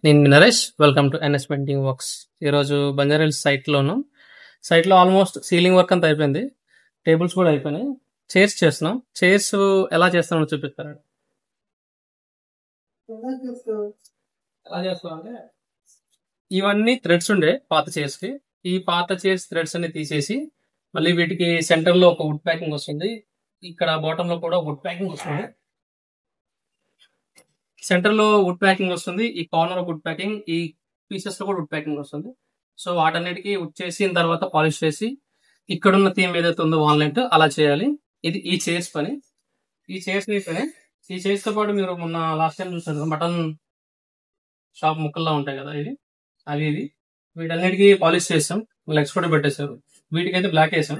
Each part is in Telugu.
నేను మీ Naresh. Welcome to NS painting works. ఈరోజు బంజారాహిల్స్ సైట్లోను. సైట్లో ఆల్మోస్ట్ సీలింగ్ వర్క్ అంతా అయిపోయింది, టేబుల్స్ కూడా అయిపోయినాయి. చైర్స్ చేస్తున్నాం. చైర్స్ ఎలా చేస్తామో చూపిస్తారండి. ఎలా చేస్తామంటే ఇవన్నీ థ్రెడ్స్ ఉండే పాత చైర్స్కి. ఈ పాత చైర్స్ థ్రెడ్స్ అన్ని తీసేసి మళ్ళీ వీటికి సెంటర్లో ఒక వుడ్ ప్యాకింగ్ వస్తుంది, ఇక్కడ బాటంలో కూడా వుడ్ ప్యాకింగ్ వస్తుంది. సెంటర్ లో వుడ్ ప్యాకింగ్ వస్తుంది, ఈ కార్నర్ వుడ్ ప్యాకింగ్, ఈ పీసెస్ లో కూడా వుడ్ ప్యాకింగ్ వస్తుంది. సో వాటన్నిటికీ వుడ్ చేసిన తర్వాత పాలిష్ చేసి ఇక్కడున్న థీమ్ ఏదైతే ఉందో వాల్నట్ అలా చేయాలి. ఇది ఈ చైర్స్ పని. ఈ చైర్స్ పని. ఈ చైర్స్ తో పాటు మీరు మొన్న లాస్ట్ టైం చూసారు మటన్ షాప్ ముక్కల్లా ఉంటాయి కదా, ఇది వీటన్నిటికీ పాలిష్ చేసాం, లెగ్స్ కూడా పెట్టేశారు. వీటికైతే బ్లాక్ వేసాం.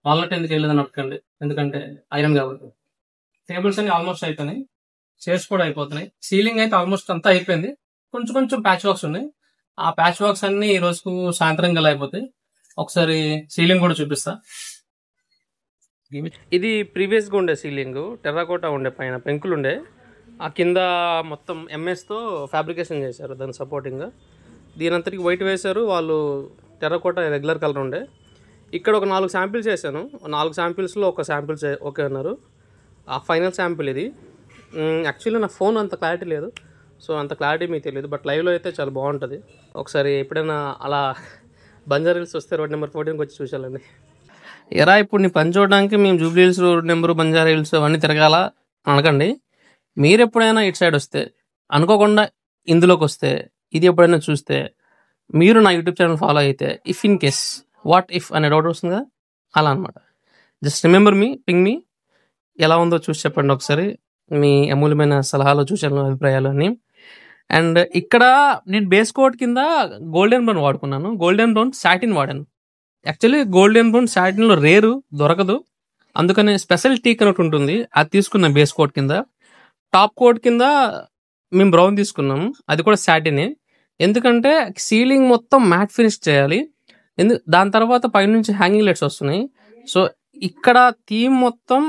వాల్నట్ ఎందుకు వెళ్ళదని అడగండి, ఎందుకంటే ఐరన్ కాబట్టి. టేబుల్స్ అన్ని ఆల్మోస్ట్ అయిపోయినాయి, చైర్స్ కూడా అయిపోతున్నాయి. సీలింగ్ అయితే ఆల్మోస్ట్ అంతా అయిపోయింది, కొంచెం కొంచెం ప్యాచ్ వర్క్స్ ఉన్నాయి. ఆ ప్యాచ్ వర్క్స్ అన్ని ఈ రోజుకు సాయంత్రం గల అయిపోతాయి. ఒకసారి సీలింగ్ కూడా చూపిస్తా. ఇది ప్రీవియస్గా ఉండే సీలింగ్, టెర్రాకోటా ఉండే, పైన పెంకులు ఉండే, ఆ కింద మొత్తం ఎంఎస్తో ఫ్యాబ్రికేషన్ చేశారు దానికి సపోర్టింగ్గా. దీని అంతటికి వైట్ వేశారు వాళ్ళు, టెర్రాకోటా రెగ్యులర్ కలర్ ఉండే. ఇక్కడ ఒక 4 శాంపిల్స్ చేశాను. 4 శాంపిల్స్లో ఒక శాంపిల్ ఓకే అన్నారు. ఆ ఫైనల్ శాంపిల్ ఇది. యాక్చువల్లీ నా ఫోన్ అంత క్లారిటీ లేదు, సో అంత క్లారిటీ మీకు తెలియదు, బట్ లైవ్లో అయితే చాలా బాగుంటుంది. ఒకసారి ఎప్పుడైనా అలా బంజారాహిల్స్ వస్తే రోడ్ నెంబర్ 14కి వచ్చి చూసాలండి. ఎరా ఇప్పుడు నీ పని చూడడానికి మేము జూబ్లీహిల్స్ రోడ్ నెంబరు, బంజారాహిల్స్ అవన్నీ తిరగాల అనకండి. మీరు ఎప్పుడైనా ఇటు సైడ్ వస్తే, అనుకోకుండా ఇందులోకి వస్తే, ఇది ఎప్పుడైనా చూస్తే, మీరు నా యూట్యూబ్ ఛానల్ ఫాలో అయితే, if in case what if అనే డౌట్ వస్తుంది కదా, అలా అనమాట. Just remember me, ping me, ఎలా ఉందో చూసి చెప్పండి ఒకసారి మీ అమూల్యమైన సలహాలు, సూచనలు, అభిప్రాయాలు అన్నీ. అండ్ ఇక్కడ నేను బేస్ కోట్ కింద గోల్డెన్ బ్రౌన్ వాడుకున్నాను. గోల్డెన్ బ్రౌన్ సాటిన్ వాడాను. యాక్చువల్లీ గోల్డెన్ బ్రౌన్ సాటిన్లో రేరు, దొరకదు, అందుకని స్పెషల్ టీక్ అని ఉంటుంది, అది తీసుకున్నాం బేస్ కోట్ కింద. టాప్ కోట్ కింద మేము బ్రౌన్ తీసుకున్నాము, అది కూడా సాటినే. ఎందుకంటే సీలింగ్ మొత్తం మ్యాట్ ఫినిష్ చేయాలి, దాని తర్వాత పైనుంచి హ్యాంగింగ్ లైట్స్ వస్తున్నాయి. సో ఇక్కడ థీమ్ మొత్తం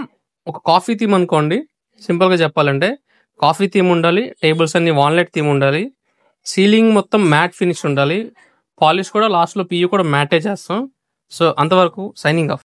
ఒక కాఫీ థీమ్ అనుకోండి, సింపుల్గా చెప్పాలంటే కాఫీ థీమ్ ఉండాలి, టేబుల్స్ అన్ని వాల్నట్ థీమ్ ఉండాలి, సీలింగ్ మొత్తం మ్యాట్ ఫినిష్ ఉండాలి, పాలిష్ కూడా లాస్ట్లో పియూ కూడా మ్యాటే చేస్తాం. సో అంతవరకు సైనింగ్ ఆఫ్.